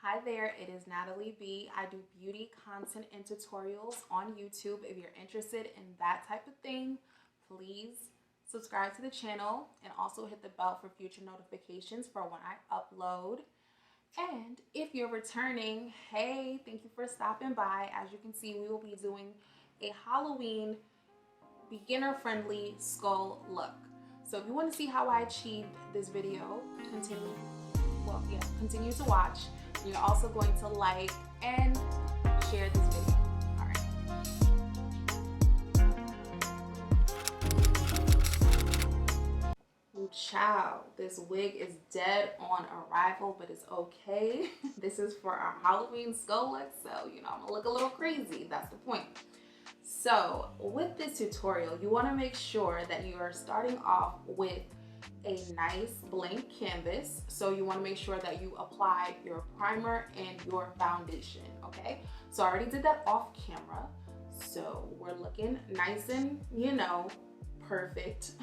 Hi there, it is Natalie B. I do beauty content and tutorials on YouTube. If you're interested in that type of thing, please subscribe to the channel and also hit the bell for future notifications for when I upload. And if you're returning, hey, thank you for stopping by. As you can see, we will be doing a Halloween beginner-friendly skull look. So if you want to see how I achieved this video, continue to watch. You're also going to like and share this video. All right. Ooh, child, this wig is dead on arrival, but it's okay. This is for our Halloween skull look, so I'm gonna look a little crazy. That's the point. So with this tutorial, you want to make sure that you are starting off with a nice blank canvas. So you want to make sure that you apply your primer and your foundation. Okay, so I already did that off camera, so we're looking nice and perfect.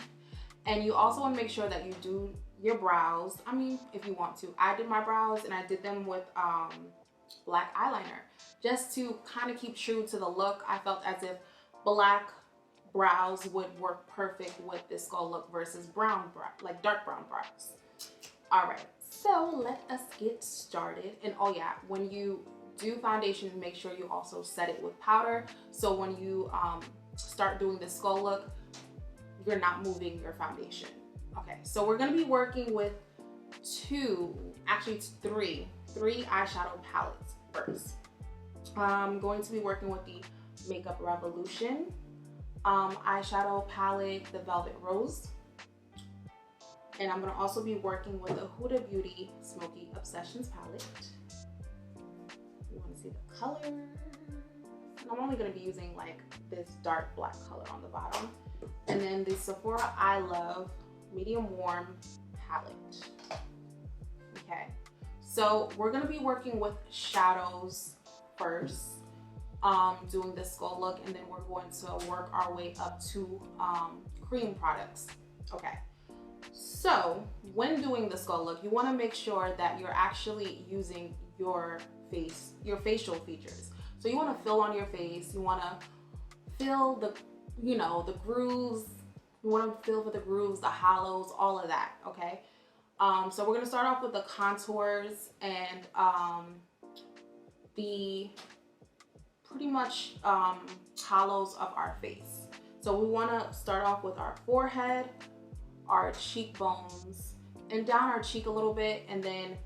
And you also want to make sure that you do your brows. I mean, if you want to. I did my brows and I did them with black eyeliner just to kind of keep true to the look. I felt as if black brows would work perfect with this skull look versus brown brow, like dark brown brows. All right, so let us get started. And oh yeah, when you do foundation, make sure you also set it with powder, so when you start doing the skull look, you're not moving your foundation. Okay, so we're going to be working with three eyeshadow palettes first. I'm going to be working with the Makeup Revolution eyeshadow palette, the Velvet Rose, and I'm going to also be working with the Huda Beauty Smoky Obsessions palette. You want to see the color, and I'm only going to be using like this dark black color on the bottom, and then the Sephora I Love Medium Warm palette. Okay, so we're going to be working with shadows first, doing the skull look, and then we're going to work our way up to cream products. Okay, so when doing the skull look, you want to make sure that you're actually using your facial features. So you want to fill on your face, you want to feel the the grooves, you want to feel for the grooves, the hollows, all of that. Okay, so we're going to start off with the contours and the pretty much hollows of our face. So we want to start off with our forehead, our cheekbones, and down our cheek a little bit, and then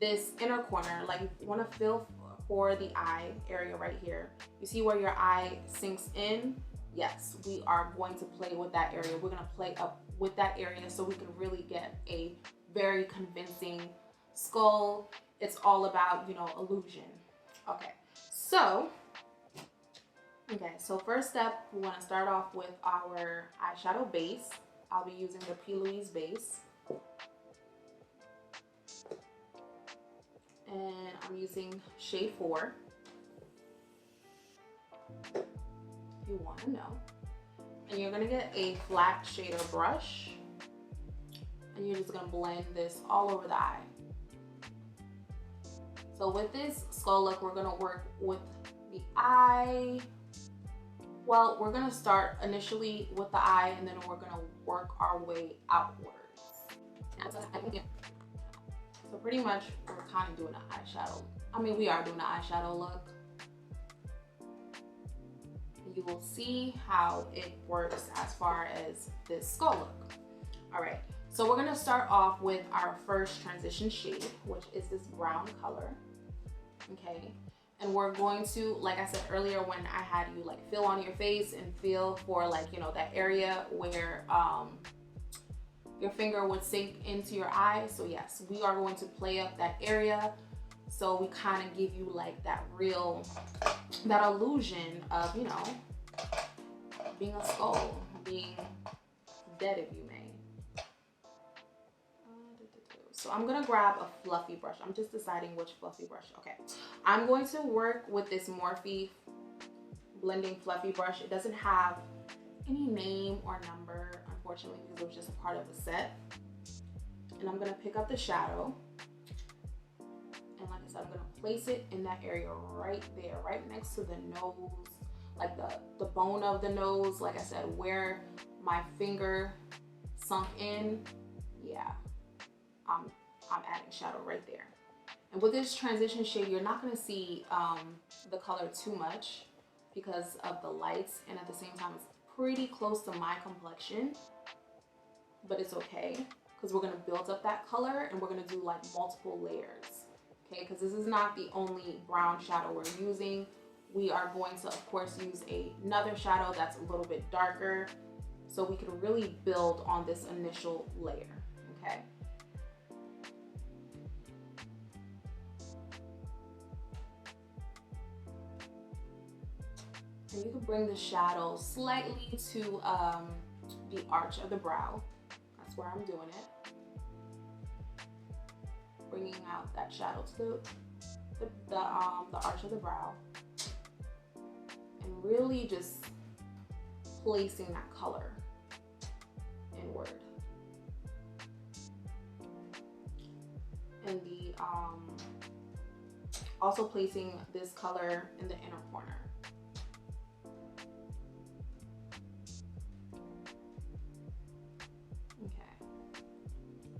this inner corner. Like, you want to feel for the eye area right here. You see where your eye sinks in? Yes, we are going to play with that area. We're going to play up with that area so we can really get a very convincing skull. It's all about illusion. Okay, so first step, we want to start off with our eyeshadow base. I'll be using the P. Louise base, and I'm using shade 4, if you want to know. And you're going to get a flat shader brush, and you're just going to blend this all over the eye. So with this skull look, we're going to work with the eye. Well, we're going to start initially with the eye, and then we're going to work our way outwards. So pretty much we're kind of doing an eyeshadow. I mean, we are doing an eyeshadow look. You will see how it works as far as this skull look. All right, so we're going to start off with our first transition shade, which is this brown color. Okay, and we're going to, like I said earlier, when I had you like feel on your face and feel for like that area where your finger would sink into your eye. So yes, we are going to play up that area, so we kind of give you like that illusion of being a skull, being dead, if you may. So I'm gonna grab a fluffy brush. I'm just deciding which fluffy brush. Okay, I'm going to work with this Morphe blending fluffy brush. It doesn't have any name or number, unfortunately, because it was just a part of the set. And I'm gonna pick up the shadow. And like I said, So I'm gonna place it in that area right there, right next to the nose, like the bone of the nose. Like I said, where my finger sunk in, yeah, I'm adding shadow right there. And with this transition shade, you're not gonna see the color too much because of the lights, and at the same time, it's pretty close to my complexion, but it's okay because we're gonna build up that color and we're gonna do like multiple layers, okay? Because this is not the only brown shadow we're using. We are going to, of course, use another shadow that's a little bit darker so we can really build on this initial layer, okay? And you can bring the shadow slightly to the arch of the brow. That's where I'm doing it. Bringing out that shadow to the arch of the brow. And really just placing that color inward. And also placing this color in the inner corner.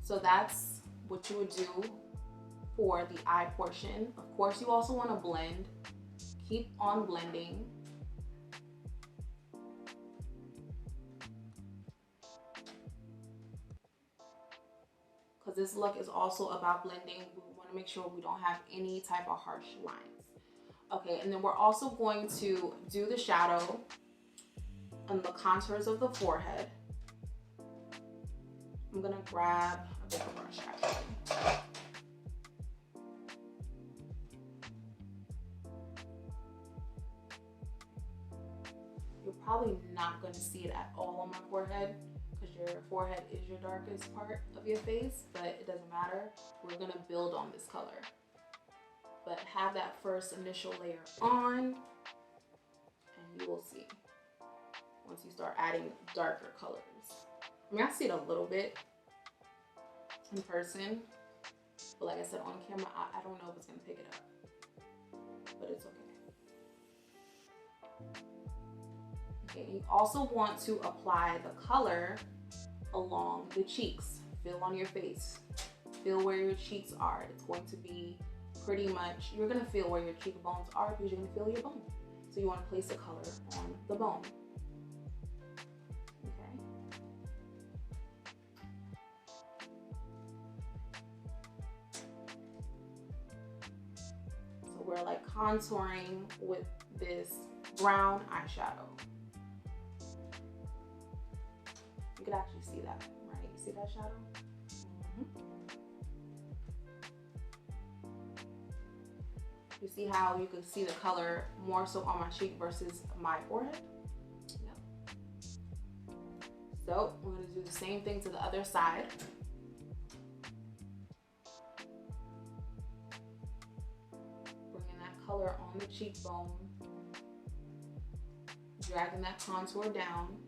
So that's what you would do for the eye portion. Of course, you also want to blend. Keep on blending. Because this look is also about blending. We want to make sure we don't have any type of harsh lines. Okay, and then we're also going to do the shadow on the contours of the forehead. I'm gonna grab a bigger brush actually. You're probably not gonna see it at all on my forehead because your forehead is your darkest part of your face, but it doesn't matter. We're gonna build on this color. But have that first initial layer on and you will see once you start adding darker colors. I mean, I see it a little bit in person, but like I said, on camera, I don't know if it's gonna pick it up, but it's okay. Okay, and you also want to apply the color along the cheeks. Feel on your face. Feel where your cheeks are. It's going to be pretty much, you're gonna feel where your cheekbones are because you're gonna feel your bone. So you wanna place the color on the bone. We're like contouring with this brown eyeshadow. You could actually see that, right? You see that shadow? You see how you can see the color more so on my cheek versus my forehead? Yep. So we're gonna do the same thing to the other side. Color on the cheekbone, dragging that contour down.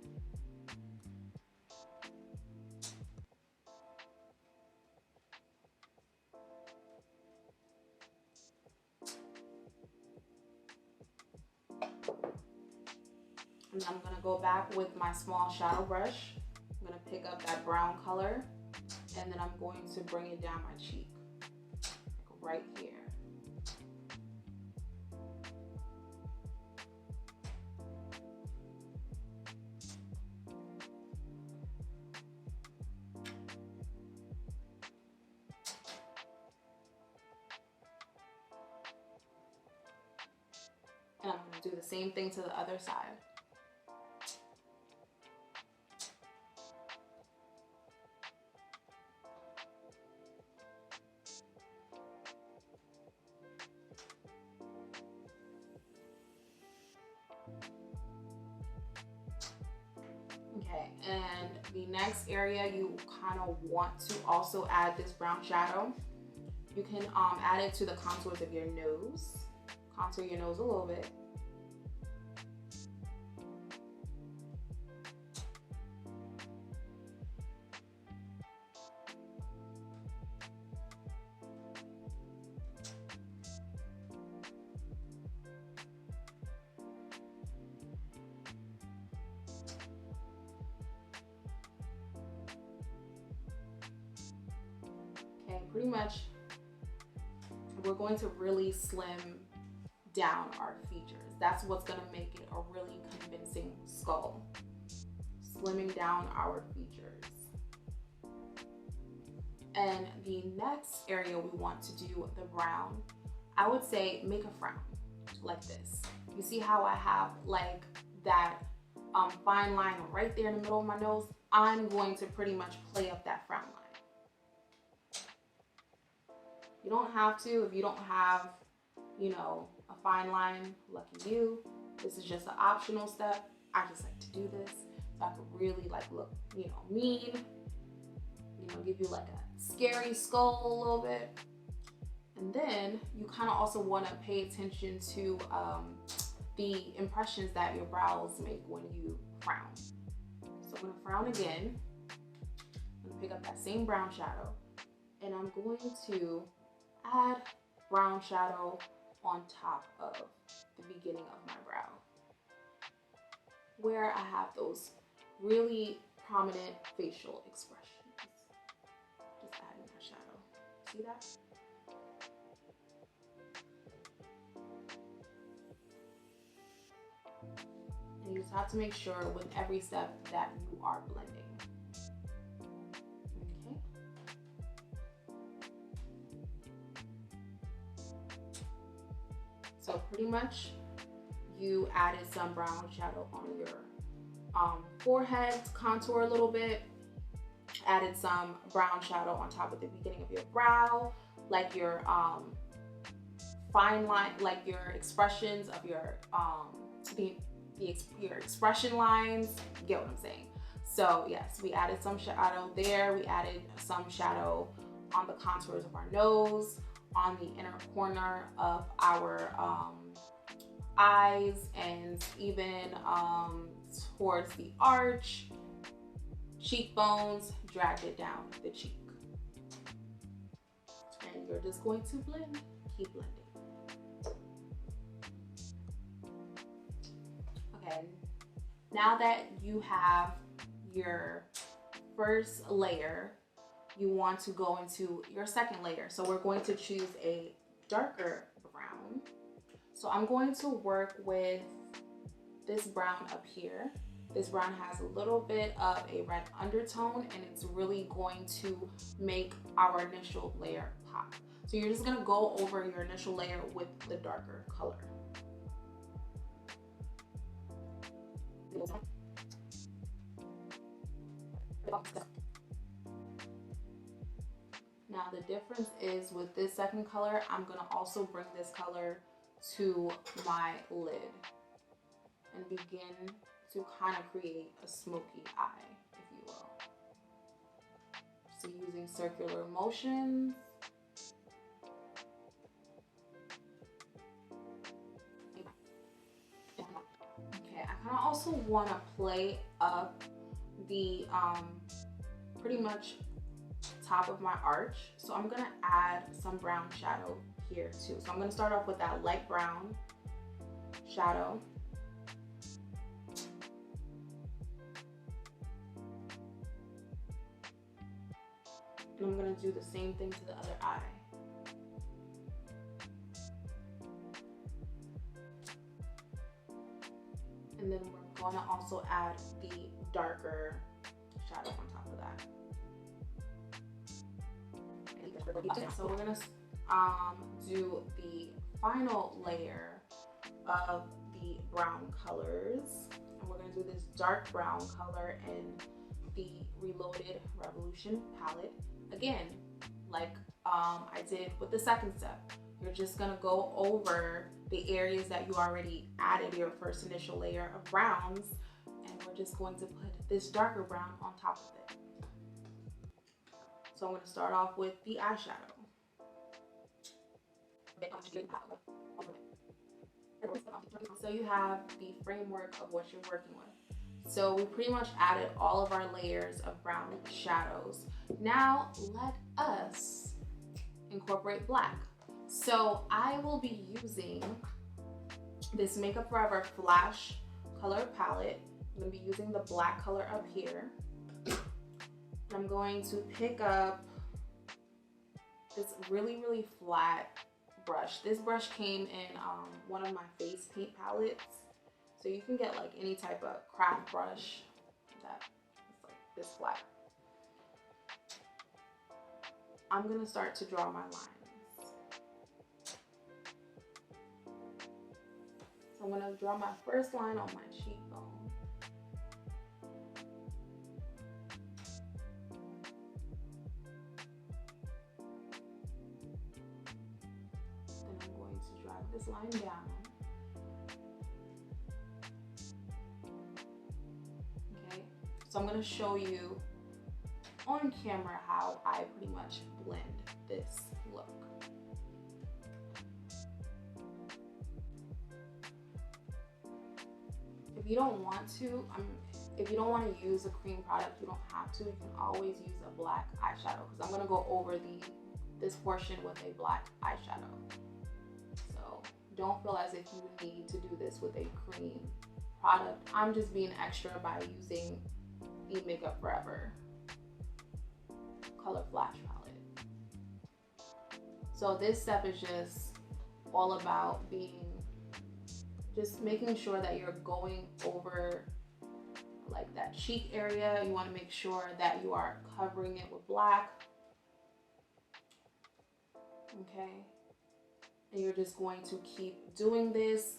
And I'm gonna go back with my small shadow brush. I'm gonna pick up that brown color and then I'm going to bring it down my cheek, like right here. And I'm going to do the same thing to the other side. Okay, and the next area you kind of want to also add this brown shadow. You can add it to the contours of your nose. Contour your nose a little bit. pretty much we're going to really slim down our features. That's what's going to make it a really convincing skull. Slimming down our features. And the next area we want to do the brown, I would say make a frown like this. You see how I have like that fine line right there in the middle of my nose? I'm going to pretty much play up that frown line. You don't have to if you don't have, you know, a fine line, lucky you. This is just an optional step. I just like to do this so I could really like look, you know, mean, you know, give you like a scary skull a little bit. And then you kind of also want to pay attention to the impressions that your brows make when you frown. So I'm going to frown again. I'm going to pick up that same brown shadow, and I'm going to add brown shadow on top of the beginning of my brow, where I have those really prominent facial expressions. Just adding that shadow. See that? And you just have to make sure with every step that you are blending. Okay. So pretty much you added some brown shadow on your forehead, contour a little bit, added some brown shadow on top of the beginning of your brow, like your fine line, like your expressions of your your expression lines. You get what I'm saying? So yes, we added some shadow there. We added some shadow on the contours of our nose, on the inner corner of our eyes, and even towards the arch, cheekbones, dragged it down the cheek. And you're just going to blend, keep blending. Okay, now that you have your first layer, you want to go into your second layer. So we're going to choose a darker brown. So I'm going to work with this brown up here. This brown has a little bit of a red undertone, and it's really going to make our initial layer pop. So you're just gonna go over your initial layer with the darker color. Now the difference is with this second color, I'm gonna also bring this color to my lid and begin to kind of create a smoky eye, if you will. So using circular motions. Okay, I kind of also want to play up the pretty much top of my arch. So I'm gonna add some brown shadow here too. So I'm gonna start off with that light brown shadow. And I'm gonna do the same thing to the other eye. And then we're gonna also add the darker shadow on top of that. Okay, so we're gonna do the final layer of the brown colors. And we're gonna do this dark brown color in the Reloaded Revolution palette. Again, like I did with the second step, you're just gonna go over the areas that you already added your first initial layer of browns, and we're just going to put this darker brown on top of it. So I'm gonna start off with the eyeshadow. So you have the framework of what you're working with. So we pretty much added all of our layers of brown shadows. Now let us incorporate black. So I will be using this Makeup Forever Flash color palette. I'm gonna be using the black color up here. I'm going to pick up this really, really flat brush. This brush came in one of my face paint palettes. So you can get like any type of craft brush that is like this flat. I'm gonna start to draw my lines. So I'm gonna draw my first line on my cheekbone. Then I'm going to drag this line down. Okay, so I'm gonna show you on camera how I pretty much blend this look. If you don't want to, if you don't want to use a cream product, you don't have to. You can always use a black eyeshadow because I'm gonna go over this portion with a black eyeshadow. So don't feel as if you need to do this with a cream product. I'm just being extra by using the Makeup Forever Color Flash palette. So this step is just all about just making sure that you're going over like that cheek area. You want to make sure that you are covering it with black. Okay, and you're just going to keep doing this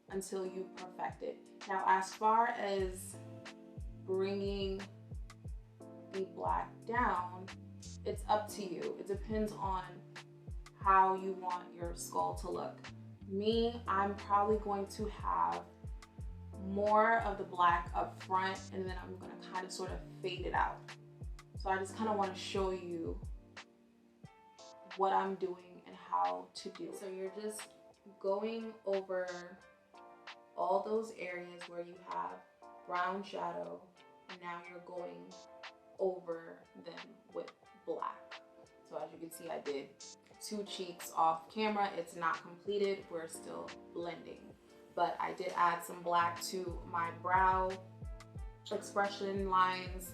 until you perfect it. Now, as far as bringing the black down, it's up to you. It depends on how you want your skull to look. Me, I'm probably going to have more of the black up front, and then I'm gonna kind of sort of fade it out. So I just kind of want to show you what I'm doing and how to do it. So you're just going over all those areas where you have brown shadow, and now you're going over them with black. So as you can see, I did 2 cheeks off camera. It's not completed, we're still blending, but I did add some black to my brow expression lines,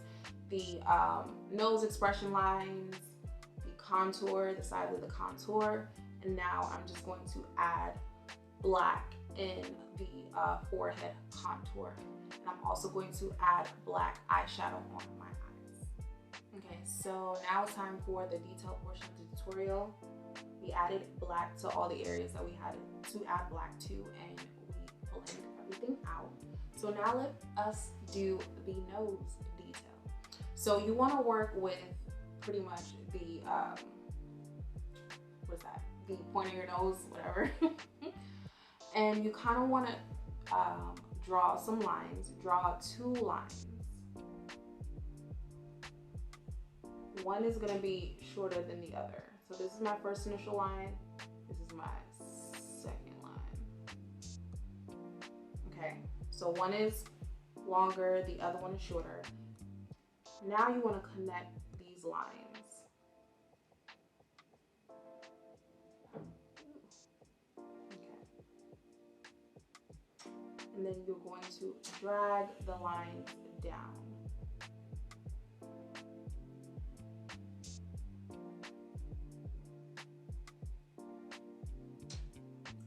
the nose expression lines, the contour, the sides of the contour, and now I'm just going to add black in the forehead contour, and I'm also going to add black eyeshadow on my eyes. Okay, so now it's time for the detail portion of the tutorial. We added black to all the areas that we had to add black to, and we blended everything out. So now let us do the nose detail. So you want to work with pretty much the what's that? The point of your nose, whatever. And you kind of want to draw some lines. Draw 2 lines. One is going to be shorter than the other. So this is my first initial line. This is my second line. Okay, so one is longer, the other one is shorter. Now you want to connect these lines. And then you're going to drag the lines down.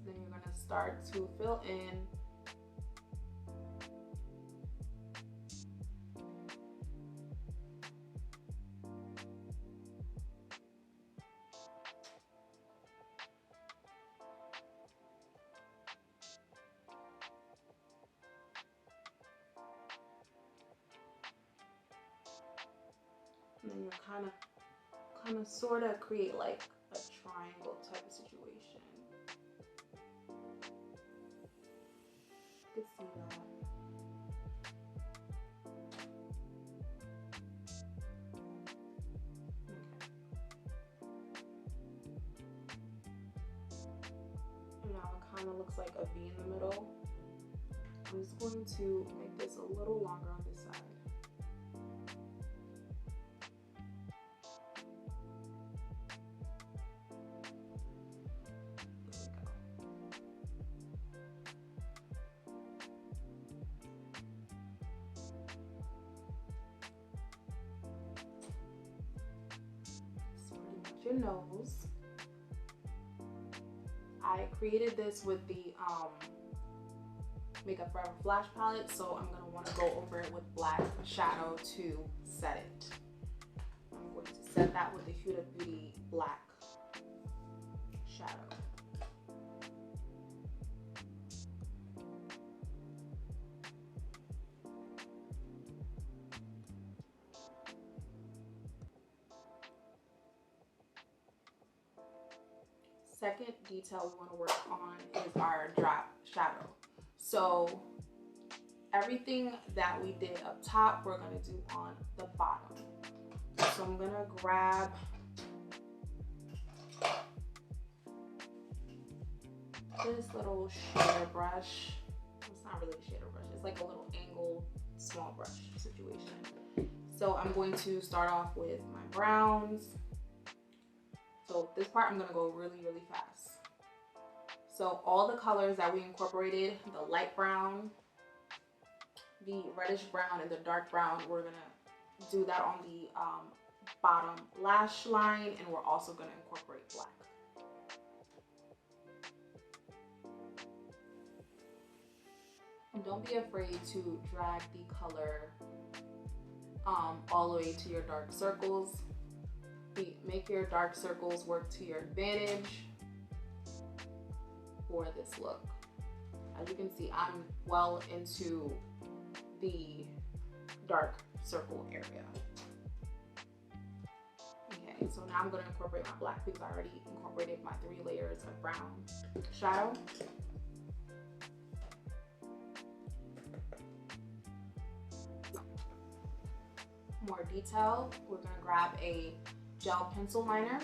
Then you're going to start to fill in and then you're kind of sort of create like a triangle type of situation. You can see that. Okay. And now it kind of looks like a V in the middle. I'm just going to make this a little longer on this side. your nose. I created this with the Makeup Forever Flash palette, so I'm going to want to go over it with black shadow to set it. I'm going to set that with the Huda Beauty black shadow. Second detail we want to work on is our drop shadow. So everything that we did up top, we're going to do on the bottom. So I'm going to grab this little shader brush. It's not really a shader brush. It's like a little angled small brush situation. So I'm going to start off with my browns. So this part I'm going to go really, really fast. So all the colors that we incorporated, the light brown, the reddish brown, and the dark brown, we're going to do that on the bottom lash line, and we're also going to incorporate black. And don't be afraid to drag the color all the way to your dark circles. Make your dark circles work to your advantage for this look. As you can see, I'm well into the dark circle area. Okay, so now I'm going to incorporate my black because I already incorporated my 3 layers of brown shadow. More detail, we're going to grab a gel pencil liner,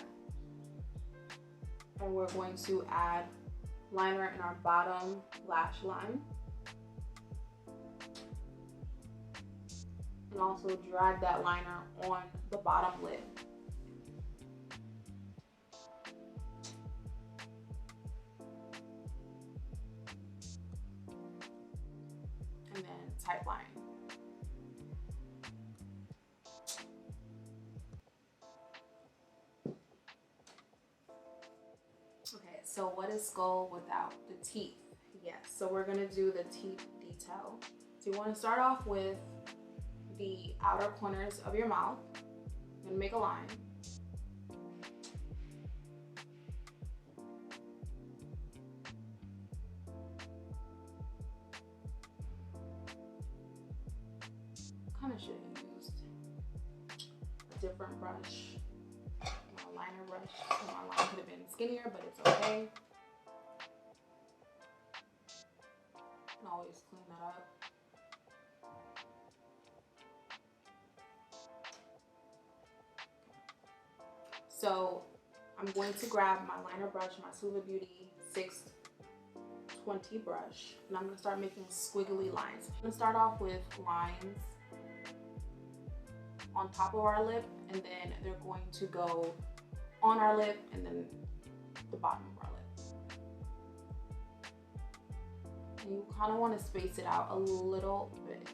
and we're going to add liner in our bottom lash line, and also drag that liner on the bottom lid. And then tight line. Okay, so what is skull without the teeth? Yes, so we're gonna do the teeth detail. So you wanna start off with the outer corners of your mouth. You're gonna make a line. Kinda should have used a different brush. Liner brush. My line could have been skinnier, but it's okay. You can always clean that up. So I'm going to grab my liner brush, my Huda Beauty 620 brush, and I'm going to start making squiggly lines. I'm going to start off with lines on top of our lip, and then they're going to go on our lip and then the bottom of our lip. And you kind of want to space it out a little bit.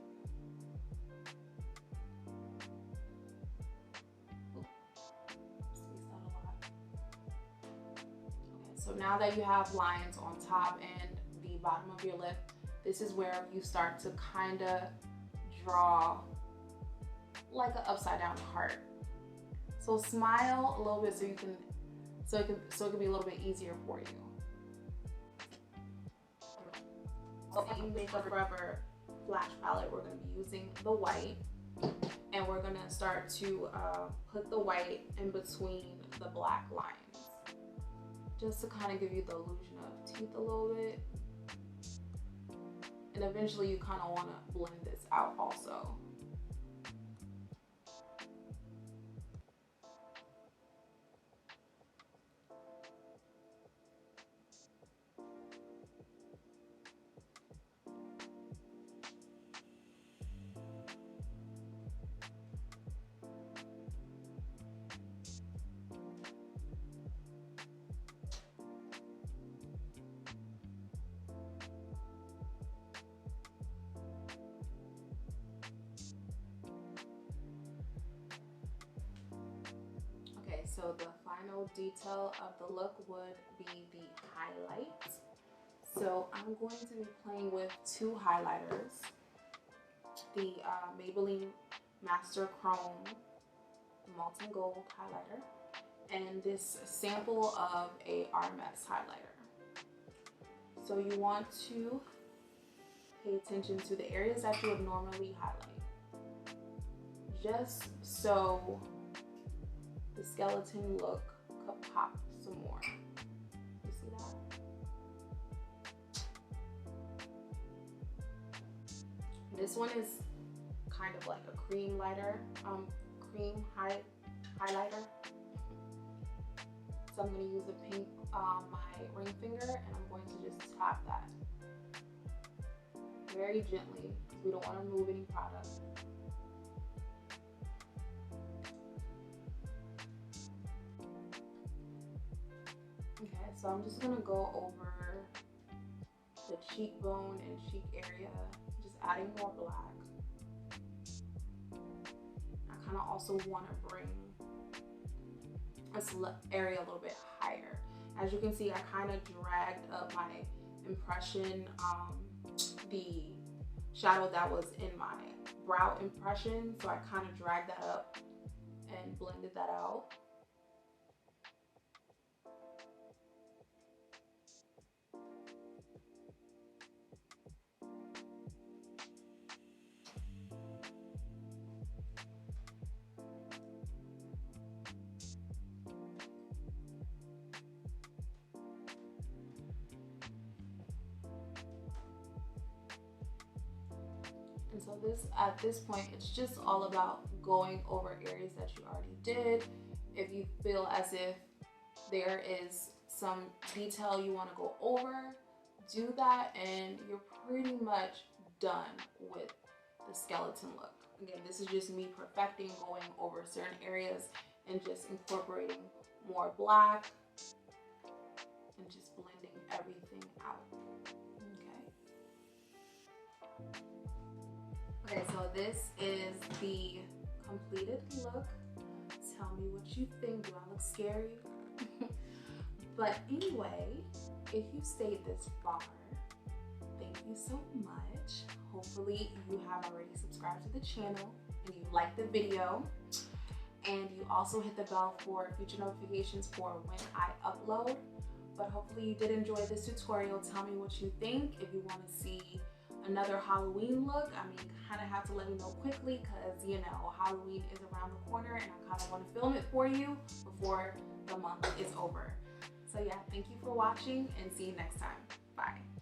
Space that a lot. Okay, so now that you have lines on top and the bottom of your lip, this is where you start to kind of draw like an upside down heart. So smile a little bit so it can be a little bit easier for you. So in Makeup Forever Flash palette, we're going to be using the white, and we're going to start to put the white in between the black lines, just to kind of give you the illusion of teeth a little bit. And eventually you kind of want to blend this out also. So the final final detail of the look would be the highlights. So I'm going to be playing with two highlighters. The Maybelline Master Chrome Molten Gold highlighter and this sample of a RMS highlighter. So you want to pay attention to the areas that you would normally highlight, just so the skeleton look could pop some more. You see that? This one is kind of like a cream highlighter. So I'm going to use the pink on my ring finger, and I'm going to just tap that very gently. We don't want to remove any product. Okay, so I'm just going to go over the cheekbone and cheek area, just adding more black. I kind of also want to bring this area a little bit higher. As you can see, I kind of dragged up my impression, the shadow that was in my brow impression, so I kind of dragged that up and blended that out. And so at this point, it's just all about going over areas that you already did. If you feel as if there is some detail you want to go over, do that, and you're pretty much done with the skeleton look. Again, this is just me perfecting, going over certain areas and just incorporating more black and just blending everything out. Okay, so this is the completed look. Tell me what you think. Do I look scary? But anyway, if you stayed this far, thank you so much. Hopefully you have already subscribed to the channel and you liked the video. And you also hit the bell for future notifications for when I upload. But hopefully you did enjoy this tutorial. Tell me what you think. If you want to see another Halloween look, I mean, you kind of have to let me know quickly, because you know Halloween is around the corner and I kind of want to film it for you before the month is over. So yeah, thank you for watching and see you next time. Bye.